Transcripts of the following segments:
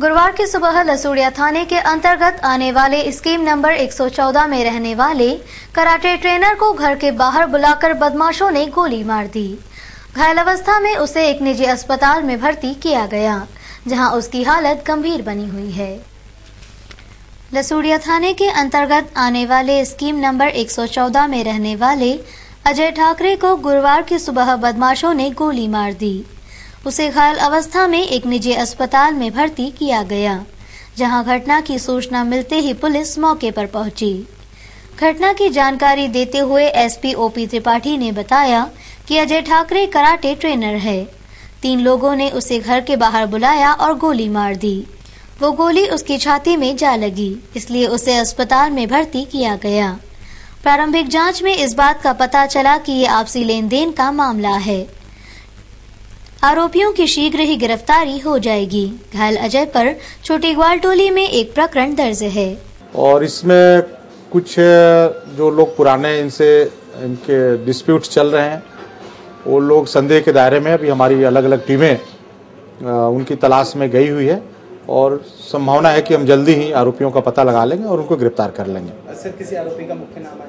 गुरुवार की सुबह लसूड़िया थाने के अंतर्गत आने वाले स्कीम नंबर 114 में रहने वाले कराटे ट्रेनर को घर के बाहर बुलाकर बदमाशों ने गोली मार दी। घायल अवस्था में उसे एक निजी अस्पताल में भर्ती किया गया, जहां उसकी हालत गंभीर बनी हुई है। लसूड़िया थाने के अंतर्गत आने वाले स्कीम नंबर 114 में रहने वाले अजय ठाकरे को गुरुवार की सुबह बदमाशों ने गोली मार दी। उसे घायल अवस्था में एक निजी अस्पताल में भर्ती किया गया, जहां घटना की सूचना मिलते ही पुलिस मौके पर पहुंची। घटना की जानकारी देते हुए एसपी ओपी त्रिपाठी ने बताया कि अजय ठाकरे कराटे ट्रेनर है। 3 लोगों ने उसे घर के बाहर बुलाया और गोली मार दी। वो गोली उसकी छाती में जा लगी, इसलिए उसे अस्पताल में भर्ती किया गया। प्रारंभिक जांच में इस बात का पता चला कि ये आपसी लेन देन का मामला है। आरोपियों की शीघ्र ही गिरफ्तारी हो जाएगी। घायल अजय पर छोटी ग्वाल टोली में एक प्रकरण दर्ज है और इसमें कुछ जो लोग पुराने इनके डिस्प्यूट चल रहे हैं, वो लोग संदेह के दायरे में अभी हमारी अलग अलग टीमें उनकी तलाश में गई हुई है और संभावना है कि हम जल्दी ही आरोपियों का पता लगा लेंगे और उनको गिरफ्तार कर लेंगे। सर, किसी आरोपी का मुख्य नाम आया?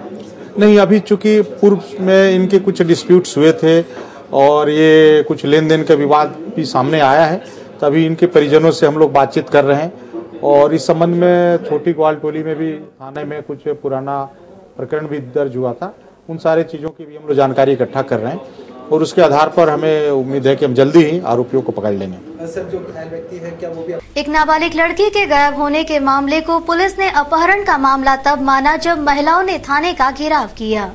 नहीं, अभी चूंकि पूर्व में इनके कुछ डिस्प्यूट्स हुए थे और ये कुछ लेन देन का विवाद भी सामने आया है, तभी इनके परिजनों से हम लोग बातचीत कर रहे हैं और इस संबंध में छोटी ग्वाल टोली में भी थाने में कुछ पुराना प्रकरण भी दर्ज हुआ था। उन सारे चीजों की भी हम लोग जानकारी इकट्ठा कर रहे हैं और उसके आधार पर हमें उम्मीद है कि हम जल्दी ही आरोपियों को पकड़ लेंगे। सर, जो घायल व्यक्ति है क्या वो भी एक नाबालिग लड़की के गायब होने के मामले को पुलिस ने अपहरण का मामला तब माना जब महिलाओं ने थाने का घेराव किया।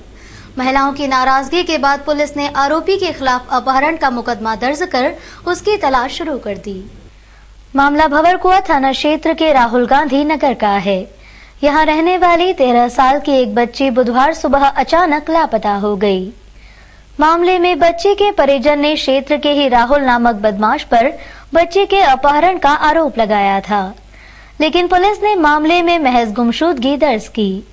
महिलाओं की नाराजगी के बाद पुलिस ने आरोपी के खिलाफ अपहरण का मुकदमा दर्ज कर उसकी तलाश शुरू कर दी। मामला भंवरकुआ थाना क्षेत्र के राहुल गांधी नगर का है। यहाँ रहने वाली 13 साल की एक बच्ची बुधवार सुबह अचानक लापता हो गई। मामले में बच्ची के परिजन ने क्षेत्र के ही राहुल नामक बदमाश पर बच्ची के अपहरण का आरोप लगाया था, लेकिन पुलिस ने मामले में महज गुमशुदगी दर्ज की।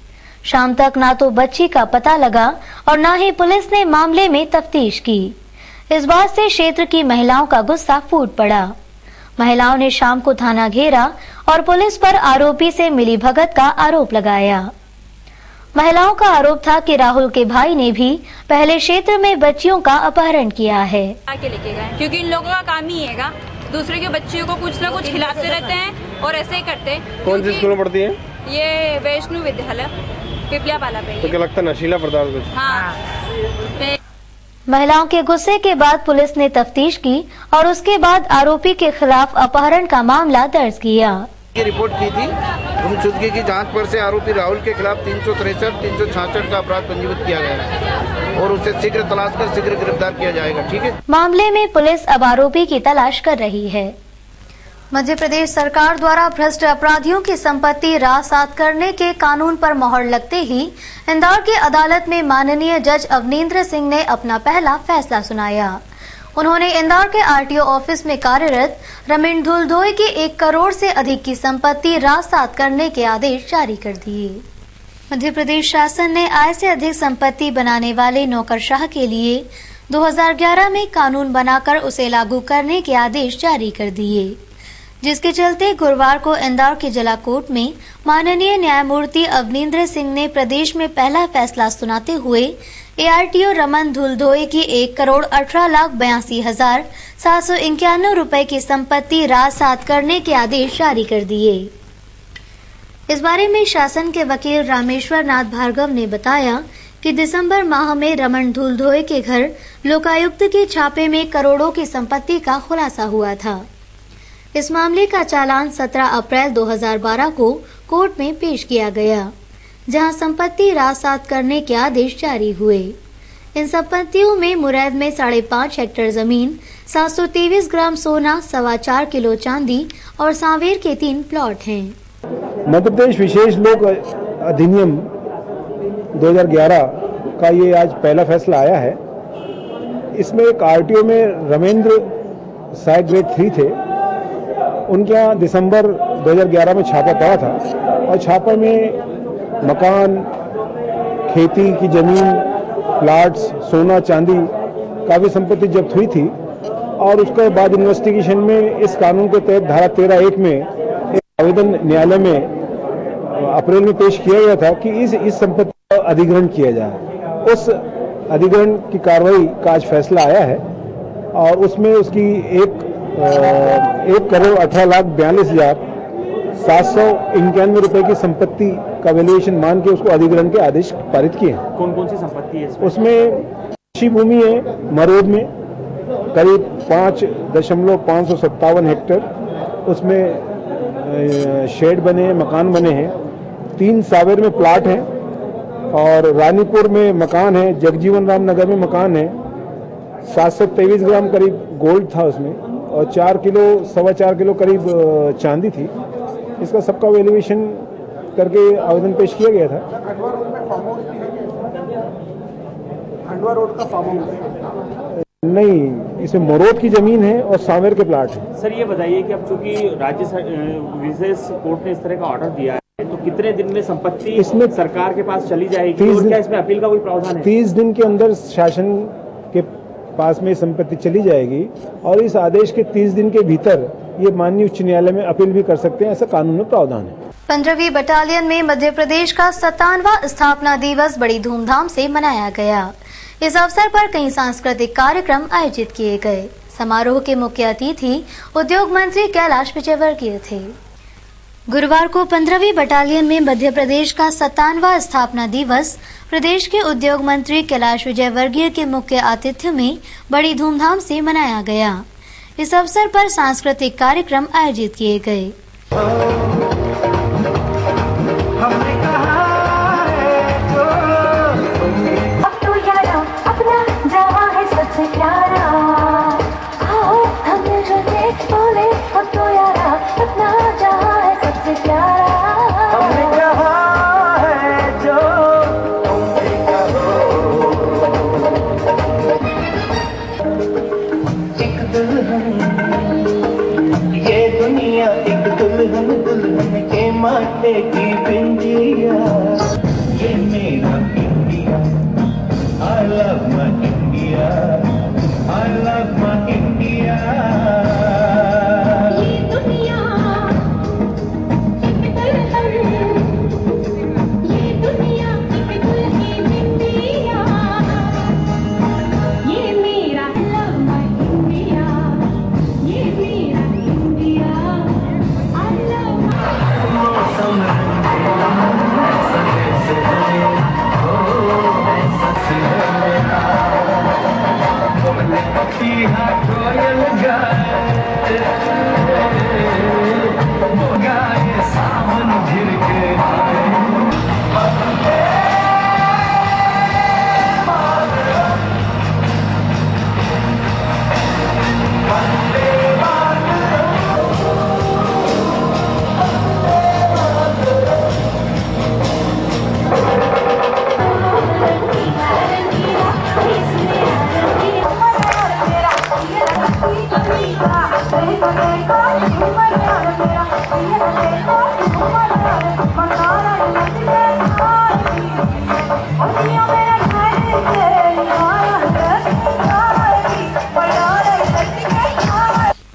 शाम तक ना तो बच्ची का पता लगा और ना ही पुलिस ने मामले में तफ्तीश की। इस बात से क्षेत्र की महिलाओं का गुस्सा फूट पड़ा। महिलाओं ने शाम को थाना घेरा और पुलिस पर आरोपी से मिलीभगत का आरोप लगाया। महिलाओं का आरोप था कि राहुल के भाई ने भी पहले क्षेत्र में बच्चियों का अपहरण किया है। आके लेके गए क्योंकि इन लोगों का काम ही है दूसरे के बच्चियों को कुछ न कुछ खिलाते रहते हैं और ऐसे ही करते हैं। कौन सी स्कूल में पढ़ती है? ये वैष्णो विद्यालय पिपलिया वाला पे। तो क्या लगता है नशीला पदार्थ कुछ? हाँ। महिलाओं के गुस्से के बाद पुलिस ने तफ्तीश की और उसके बाद आरोपी के खिलाफ अपहरण का मामला दर्ज किया। की रिपोर्ट की थी। गुमशुदगी की जांच पर से आरोपी राहुल के खिलाफ 363, 366 का अपराध पंजीबत किया गया है और उसे शीघ्र तलाश कर शीघ्र गिरफ्तार किया जाएगा। ठीक है। मामले में पुलिस अब आरोपी की तलाश कर रही है। मध्य प्रदेश सरकार द्वारा भ्रष्ट अपराधियों की संपत्ति रासात करने के कानून पर मोहर लगते ही इंदौर की अदालत में माननीय जज अवनींद्र सिंह ने अपना पहला फैसला सुनाया। उन्होंने इंदौर के आरटीओ ऑफिस में कार्यरत रमेन धुलधोई की 1 करोड़ से अधिक की संपत्ति रासात करने के आदेश जारी कर दिए। मध्य प्रदेश शासन ने आय से अधिक संपत्ति बनाने वाले नौकरशाह के लिए 2011 में कानून बनाकर उसे लागू करने के आदेश जारी कर दिए, जिसके चलते गुरुवार को इंदौर की जिला कोर्ट में माननीय न्यायमूर्ति अवनींद्र सिंह ने प्रदेश में पहला फैसला सुनाते हुए एआरटीओ रमन धुलधोई की 1,18,82,791 रुपए की संपत्ति रासात करने के आदेश जारी कर दिए। इस बारे में शासन के वकील रामेश्वर नाथ भार्गव ने बताया कि दिसंबर माह में रमन धुलधोई के घर लोकायुक्त के छापे में करोड़ों की संपत्ति का खुलासा हुआ था। इस मामले का चालान 17 अप्रैल 2012 को कोर्ट में पेश किया गया, जहां संपत्ति रासात करने के आदेश जारी हुए। इन संपत्तियों में मुरैद में 5.5 हेक्टेयर जमीन, 723 ग्राम सोना, 4.25 किलो चांदी और सांवेर के 3 प्लॉट हैं। मध्य प्रदेश विशेष लोक अधिनियम 2011 का ये आज पहला फैसला आया है। इसमें एक आरटीओ में रमेंद्र साय ग्रेड 3 थे, उनके यहाँ दिसंबर 2011 में छापा पड़ा था और छापा में मकान, खेती की जमीन, प्लाट्स, सोना, चांदी, काफी संपत्ति जब्त हुई थी और उसके बाद इन्वेस्टिगेशन में इस कानून के तहत धारा 13(1) में एक आवेदन न्यायालय में अप्रैल में पेश किया गया था कि इस संपत्ति का अधिग्रहण किया जाए। उस अधिग्रहण की कार्रवाई का आज फैसला आया है और उसमें उसकी 1,18,42,791 रुपए की संपत्ति का वैल्यूएशन मान के उसको अधिग्रहण के आदेश पारित किए हैं। कौन कौन सी संपत्ति है उसमें कृषि भूमि है मरोद में करीब 5.557 हेक्टेयर, उसमें शेड बने हैं, मकान बने हैं, 3 सावेर में प्लाट है और रानीपुर में मकान है, जगजीवन राम नगर में मकान है। 723 ग्राम करीब गोल्ड था उसमें और 4.25 किलो करीब चांदी थी। इसका सबका वैल्यूएशन करके आवेदन पेश किया गया था। खंडवा रोड का फार्म हाउस नहीं, इसमें मरोद की जमीन है और सांवेर के प्लाट है। सर ये बताइए कि अब चूंकि राज्य विशेष कोर्ट ने इस तरह का ऑर्डर दिया है तो कितने दिन में संपत्ति इसमें सरकार के पास चली जाएगी और क्या इसमें अपील का कोई प्रावधान है? 30 दिन के अंदर शासन के पास में संपत्ति चली जाएगी और इस आदेश के 30 दिन के भीतर ये माननीय उच्च न्यायालय में अपील भी कर सकते हैं, ऐसा कानून में प्रावधान है। 15वीं बटालियन में मध्य प्रदेश का 57वां स्थापना दिवस बड़ी धूमधाम से मनाया गया। इस अवसर पर कई सांस्कृतिक कार्यक्रम आयोजित किए गए। समारोह के मुख्य अतिथि उद्योग मंत्री कैलाश विजयवर्गीय थे। गुरुवार को 15वीं बटालियन में मध्य प्रदेश का 57वां स्थापना दिवस प्रदेश के उद्योग मंत्री कैलाश विजयवर्गीय के मुख्य आतिथ्य में बड़ी धूमधाम से मनाया गया। इस अवसर पर सांस्कृतिक कार्यक्रम आयोजित किए गए। दुल्हन के माथे की बिंदिया, ये मेरा India, I love my India, I love my India। ये दुनिया एक दुल्हन, ये दुनिया एक दुल्हन की बिंदिया, ये मेरा love my India, ये मेरा इंडिया।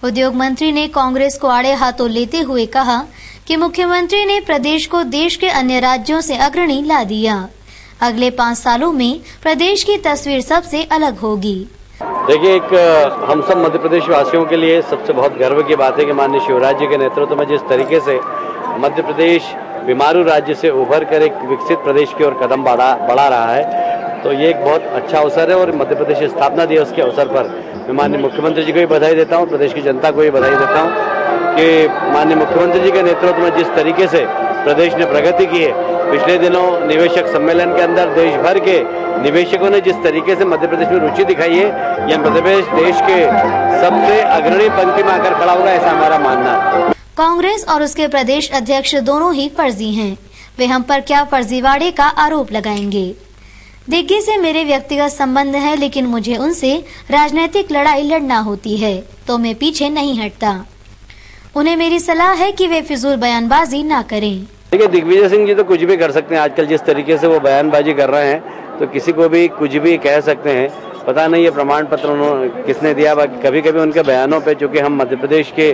उद्योग मंत्री ने कांग्रेस को आड़े हाथों लेते हुए कहा कि मुख्यमंत्री ने प्रदेश को देश के अन्य राज्यों से अग्रणी ला दिया। अगले 5 सालों में प्रदेश की तस्वीर सबसे अलग होगी। देखिए, एक हम सब मध्य प्रदेश वासियों के लिए सबसे बहुत गर्व की बात है कि माननीय शिवराज जी के नेतृत्व में जिस तरीके से मध्य प्रदेश बीमारू राज्य से उभर कर एक विकसित प्रदेश की ओर कदम बढ़ा रहा है, तो ये एक बहुत अच्छा अवसर है। और मध्य प्रदेश स्थापना दिवस के अवसर पर मैं माननीय मुख्यमंत्री जी को भी बधाई देता हूँ, प्रदेश की जनता को भी बधाई देता हूँ कि माननीय मुख्यमंत्री जी के नेतृत्व में जिस तरीके से प्रदेश ने प्रगति की है। पिछले दिनों निवेशक सम्मेलन के अंदर देश भर के निवेशकों ने जिस तरीके से मध्य प्रदेश में रुचि दिखाई है, यह मध्य प्रदेश देश के सबसे अग्रणी पंक्ति में आकर खड़ा होगा, ऐसा हमारा मानना है। कांग्रेस और उसके प्रदेश अध्यक्ष दोनों ही फर्जी हैं। वे हम पर क्या फर्जीवाड़े का आरोप लगाएंगे। दिग्गी से मेरे व्यक्तिगत संबंध है, लेकिन मुझे उनसे राजनीतिक लड़ाई लड़ना होती है तो मैं पीछे नहीं हटता। उन्हें मेरी सलाह है कि वे फिजूल बयानबाजी ना करें। देखिए, दिग्विजय सिंह जी तो कुछ भी कर सकते हैं। आजकल जिस तरीके से वो बयानबाजी कर रहे हैं तो किसी को भी कुछ भी कह सकते हैं। पता नहीं ये प्रमाण पत्र उन्होंने किसने दिया। बाकी कभी कभी उनके बयानों पे, चूँकि हम मध्य प्रदेश के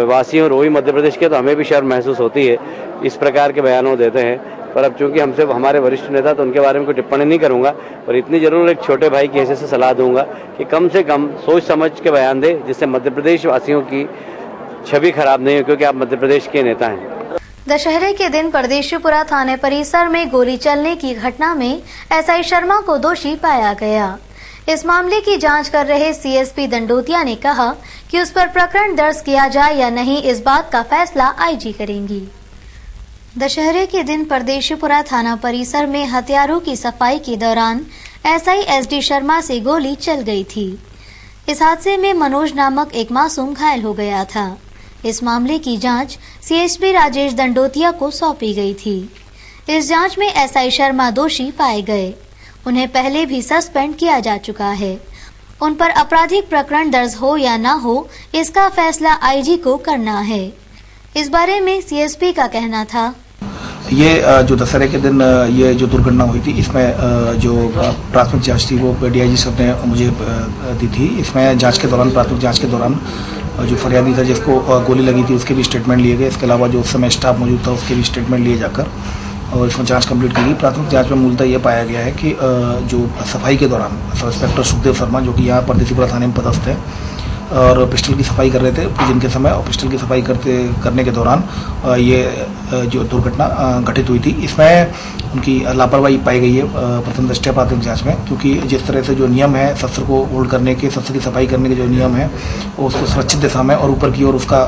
वासी और वही मध्य प्रदेश के, तो हमें भी शर्म महसूस होती है, इस प्रकार के बयानों देते हैं। पर अब चूंकि हमसे हमारे वरिष्ठ नेता, तो उनके बारे में कोई टिप्पणी नहीं करूंगा, पर इतनी जरूर एक छोटे भाई की हैसियत से सलाह दूंगा कि कम से कम सोच समझ के बयान दे, जिससे मध्य प्रदेश वासियों की छवि खराब नहीं हो, क्योंकि आप मध्य प्रदेश के नेता हैं। दशहरे के दिन परदेशीपुरा थाने परिसर में गोली चलने की घटना में एसआई शर्मा को दोषी पाया गया। इस मामले की जांच कर रहे सीएसपी दंडोतिया ने कहा कि उस पर प्रकरण दर्ज किया जाए या नहीं, इस बात का फैसला आईजी करेंगी। दशहरे के दिन परदेशीपुरा थाना परिसर में हथियारों की सफाई के दौरान एसआई एसडी शर्मा से गोली चल गई थी। इस हादसे में मनोज नामक एक मासूम घायल हो गया था। इस मामले की जांच सीएसपी राजेश दंडोतिया को सौंपी गई थी। इस जांच में एसआई शर्मा दोषी पाए गए। उन्हें पहले भी सस्पेंड किया जा चुका है। उन पर आपराधिक प्रकरण दर्ज हो या न हो, इसका फैसला आईजी को करना है। इस बारे में सीएसपी का कहना था, ये जो दशहरे के दिन ये जो दुर्घटना हुई थी, इसमें जो प्राथमिक जांच थी वो डीआईजी साहब ने मुझे दी थी। इसमें जांच के दौरान, प्राथमिक जांच के दौरान जो फरियादी था जिसको गोली लगी थी, उसके भी स्टेटमेंट लिए गए। इसके अलावा जो उस समय स्टाफ मौजूद था उसके भी स्टेटमेंट लिए जाकर और इसमें जांच कंप्लीट की गई। प्राथमिक जांच में मूलतः ये पाया गया है कि जो सफाई के दौरान सब इंस्पेक्टर सुखदेव शर्मा, जो कि यहाँ परदेशीपुरा थाने में पदस्थ है, और पिस्टल की सफाई कर रहे थे दिन के समय, और पिस्टल की सफाई करने के दौरान ये जो दुर्घटना घटित हुई थी। इसमें उनकी लापरवाही पाई गई है प्रथम दृष्टया प्राथमिक जांच में, क्योंकि जिस तरह से जो नियम है शस्त्र को होल्ड करने के, शस्त्र की सफाई करने के जो नियम है, उसको सुरक्षित दिशा में और ऊपर की ओर उसका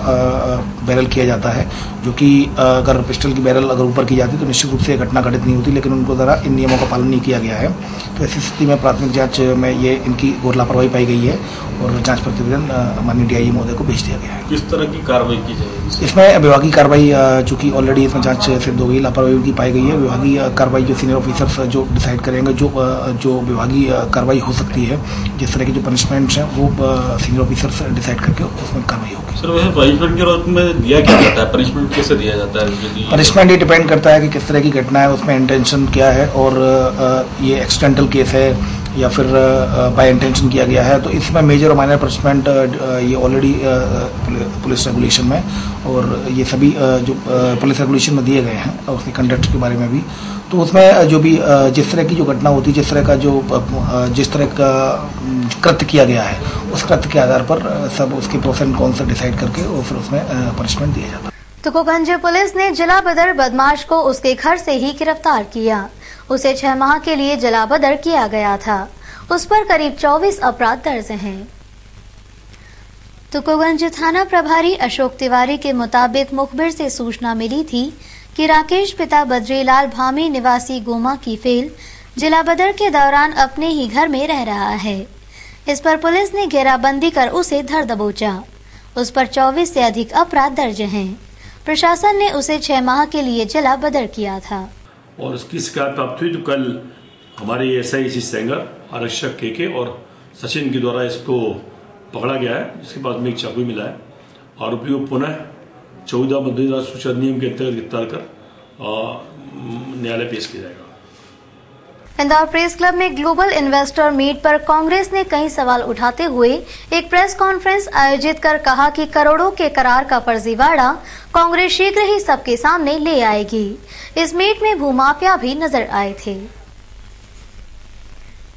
बैरल किया जाता है, जो कि अगर पिस्टल की बैरल अगर ऊपर की जाती तो निश्चित रूप से घटना घटित नहीं होती, लेकिन उनको द्वारा इन नियमों का पालन नहीं किया गया है। तो ऐसी स्थिति में प्राथमिक जाँच में ये इनकी घोर लापरवाही पाई गई है और जाँच प्रतिवेदन माननीय डीआईजी महोदय को भेज दिया गया है। किस तरह की कार्रवाई की जाएगी? इसमें विभागीय कार्रवाई, चूंकि ऑलरेडी इसमें जांच सिद्ध हो गई, लापरवाही की पाई गई है। विभागीय कार्रवाई जो सीनियर ऑफिसर्स जो डिसाइड करेंगे, जो विभागीय कार्रवाई हो सकती है, जिस तरह की जो पनिशमेंट्स हैं वो सीनियर ऑफिसर्स डिसाइड करके उसमें कार्रवाई होगी। सर, वैसे पनिशमेंट के रूप में दिया क्या जाता है? पनिशमेंट कैसे दिया जाता है? पनिशमेंट ये डिपेंड करता है कि किस तरह की घटना है, उसमें इंटेंशन क्या है, और ये एक्सीडेंटल केस है या फिर बाय इंटेंशन किया गया है। तो इसमें मेजर और माइनर पनिशमेंट ये ऑलरेडी पुलिस रेगुलेशन में, और ये सभी जो पुलिस रेगुलेशन में दिए गए हैं और उसके कंडक्ट के बारे में भी। तो उसमें जो भी जिस तरह की जो घटना होती है, जिस तरह का कृत्य किया गया है, उस कृत्य के आधार पर सब उसके प्रोस एंड कॉन्स डिसाइड करके और फिर उसमें पनिशमेंट दिया जाता है। तुकोगंज पुलिस ने जलाबदर बदमाश को उसके घर से ही गिरफ्तार किया। उसे 6 माह के लिए जलाबदर किया गया था। उस पर करीब 24 अपराध दर्ज हैं। तुकोगंज थाना प्रभारी अशोक तिवारी के मुताबिक मुखबिर से सूचना मिली थी कि राकेश पिता बद्रीलाल भामी निवासी गोमा की फेल जलाबदर के दौरान अपने ही घर में रह रहा है। इस पर पुलिस ने घेराबंदी कर उसे धर दबोचा। उस पर 24 से अधिक अपराध दर्ज हैं। प्रशासन ने उसे 6 माह के लिए जलाबदर किया था। और उसकी शिकायत प्राप्त हुई तो कल हमारे एसआई सेंगर, आरक्षक केके और सचिन के द्वारा इसको पकड़ा गया है, जिसके बाद में एक चाकू मिला है। आरोपी को पुनः 14 मध्यदार सूचना नियम के अंतर्गत गिरफ्तार कर न्यायालय पेश किया जाएगा। इंदौर प्रेस क्लब में ग्लोबल इन्वेस्टर मीट पर कांग्रेस ने कई सवाल उठाते हुए एक प्रेस कॉन्फ्रेंस आयोजित कर कहा कि करोड़ों के करार का फर्जीवाड़ा कांग्रेस शीघ्र ही सबके सामने ले आएगी। इस मीट में भूमाफिया भी नजर आए थे।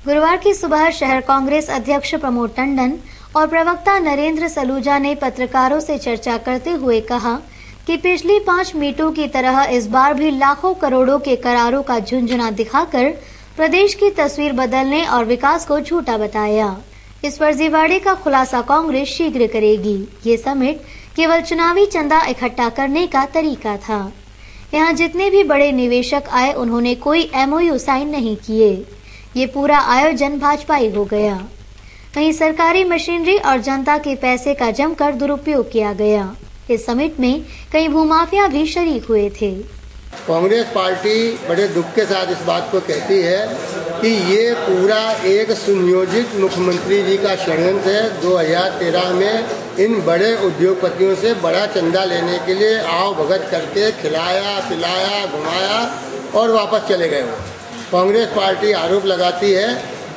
गुरुवार की सुबह शहर कांग्रेस अध्यक्ष प्रमोद टंडन और प्रवक्ता नरेंद्र सलूजा ने पत्रकारों से चर्चा करते हुए कहा कि पिछली 5 मीटों की तरह इस बार भी लाखों करोड़ों के करारों का झुंझुना दिखाकर प्रदेश की तस्वीर बदलने और विकास को झूठा बताया। इस फर्जीवाड़े का खुलासा कांग्रेस शीघ्र करेगी। ये समिट केवल चुनावी चंदा इकट्ठा करने का तरीका था। यहाँ जितने भी बड़े निवेशक आए उन्होंने कोई MOU साइन नहीं किए। ये पूरा आयोजन भाजपाई हो गया। वहीं सरकारी मशीनरी और जनता के पैसे का जमकर दुरुपयोग किया गया। इस समिट में कई भूमाफिया भी शरीक हुए थे। कांग्रेस पार्टी बड़े दुख के साथ इस बात को कहती है कि ये पूरा एक सुनियोजित मुख्यमंत्री जी का षड्यंत्र है। 2013 में इन बड़े उद्योगपतियों से बड़ा चंदा लेने के लिए आओ भगत करके खिलाया पिलाया घुमाया और वापस चले गए। वो कांग्रेस पार्टी आरोप लगाती है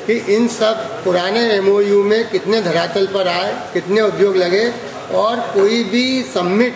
कि इन सब पुराने MOU में कितने धरातल पर आए, कितने उद्योग लगे, और कोई भी समिट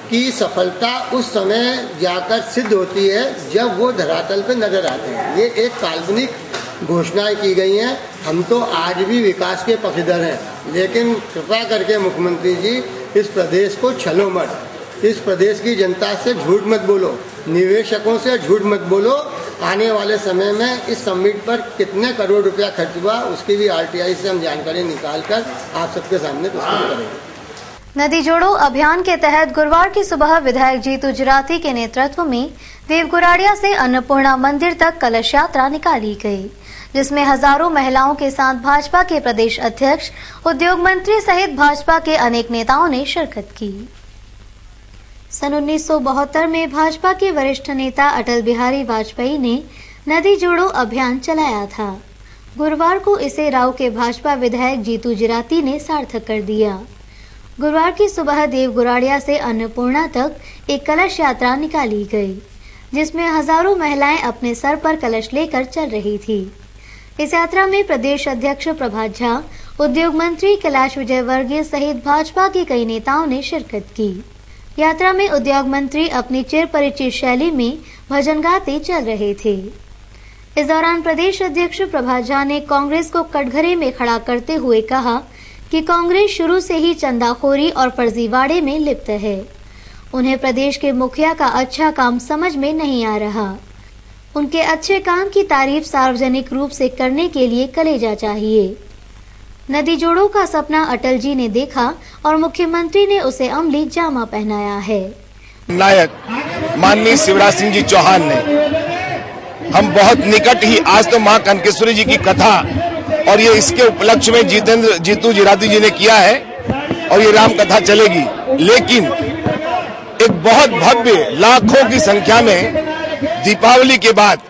की सफलता उस समय जाकर सिद्ध होती है जब वो धरातल पे नजर आते हैं। ये एक काल्पनिक घोषणाएं की गई हैं। हम तो आज भी विकास के पक्षधर हैं, लेकिन कृपा करके मुख्यमंत्री जी इस प्रदेश को छलो मत, इस प्रदेश की जनता से झूठ मत बोलो, निवेशकों से झूठ मत बोलो। आने वाले समय में इस समिट पर कितने करोड़ रुपया खर्च हुआ उसकी भी RTI से हम जानकारी निकालकर आप सबके सामने प्रस्तुत करेंगे। नदी जोड़ो अभियान के तहत गुरुवार की सुबह विधायक जीतू जिराती के नेतृत्व में देवगुराड़िया से अन्नपूर्णा मंदिर तक कलश यात्रा निकाली गई, जिसमें हजारों महिलाओं के साथ भाजपा के प्रदेश अध्यक्ष, उद्योग मंत्री सहित भाजपा के अनेक नेताओं ने शिरकत की। सन 1972 में भाजपा के वरिष्ठ नेता अटल बिहारी वाजपेयी ने नदी जोड़ो अभियान चलाया था। गुरुवार को इसे राव के भाजपा विधायक जीतू जिराती ने सार्थक कर दिया। गुरुवार की सुबह देवगुराड़िया से अन्नपूर्णा तक एक कलश यात्रा निकाली गई, जिसमें हजारों महिलाएं अपने सर पर कलश लेकर चल रही थी। इस यात्रा में प्रदेश अध्यक्ष प्रभात झा, उद्योग मंत्री कैलाश विजयवर्गीय सहित भाजपा के कई नेताओं ने शिरकत की। यात्रा में उद्योग मंत्री अपनी चिर परिचित शैली में भजन गाते चल रहे थे। इस दौरान प्रदेश अध्यक्ष प्रभात झा ने कांग्रेस को कटघरे में खड़ा करते हुए कहा कि कांग्रेस शुरू से ही चंदाखोरी और फर्जीवाड़े में लिप्त है। उन्हें प्रदेश के मुखिया का अच्छा काम समझ में नहीं आ रहा। उनके अच्छे काम की तारीफ सार्वजनिक रूप से करने के लिए कलेजा चाहिए। नदी जोड़ो का सपना अटल जी ने देखा और मुख्यमंत्री ने उसे अमली जामा पहनाया है। नायक माननीय शिवराज सिंह जी चौहान ने, हम बहुत निकट ही आज तो मां कनकेश्वरी जी की कथा और ये इसके उपलक्ष्य में जीतू जिराती जी ने किया है और ये राम कथा चलेगी, लेकिन एक बहुत भव्य लाखों की संख्या में दीपावली के बाद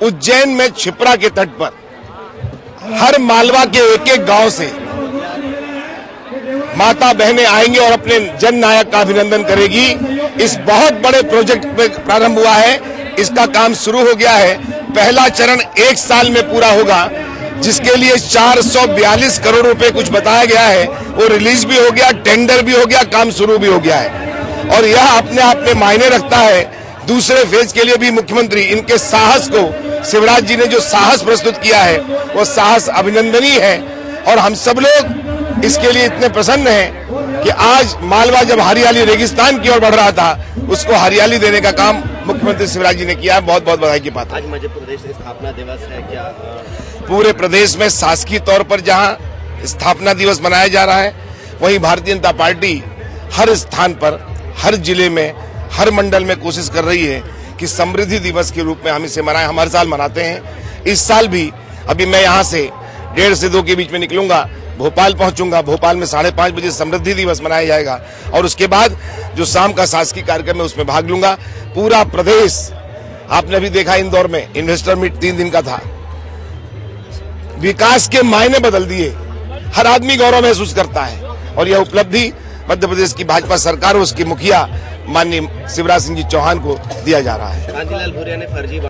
उज्जैन में क्षिप्रा के तट पर हर मालवा के एक एक गांव से माता बहनें आएंगी और अपने जन नायक का अभिनंदन करेगी। इस बहुत बड़े प्रोजेक्ट पे प्रारंभ हुआ है, इसका काम शुरू हो गया है। पहला चरण 1 साल में पूरा होगा, जिसके लिए 442 करोड़ रुपए कुछ बताया गया है। वो रिलीज भी हो गया, टेंडर भी हो गया, काम शुरू भी हो गया है और यह अपने आप में मायने रखता है। दूसरे फेज के लिए भी मुख्यमंत्री इनके साहस को, शिवराज जी ने जो साहस प्रस्तुत किया है वो साहस अभिनंदनीय है और हम सब लोग इसके लिए इतने प्रसन्न हैं कि आज मालवा जब हरियाली रेगिस्तान की ओर बढ़ रहा था, उसको हरियाली देने का काम मुख्यमंत्री शिवराज जी ने किया है। बहुत बहुत बधाई की बात। आज मध्य प्रदेश स्थापना दिवस है, क्या पूरे प्रदेश में शासकीय तौर पर जहां स्थापना दिवस मनाया जा रहा है, वहीं भारतीय जनता पार्टी हर स्थान पर, हर जिले में, हर मंडल में कोशिश कर रही है कि समृद्धि दिवस के रूप में हम इसे मनाएं। हम हर साल मनाते हैं। इस साल भी अभी मैं यहाँ से 1:30 से 2 के बीच में निकलूंगा, भोपाल पहुंचूंगा। भोपाल में 5:30 बजे समृद्धि दिवस मनाया जाएगा और उसके बाद जो शाम का शासकीय कार्यक्रम है उसमें भाग लूंगा। पूरा प्रदेश, आपने अभी देखा इंदौर में इन्वेस्टर मीट 3 दिन का था, विकास के मायने बदल दिए। हर आदमी गौरव महसूस करता है और यह उपलब्धि मध्य प्रदेश की भाजपा सरकार और उसके मुखिया माननीय शिवराज सिंह जी चौहान को दिया जा रहा है। कांतिलाल भूरिया ने फर्जी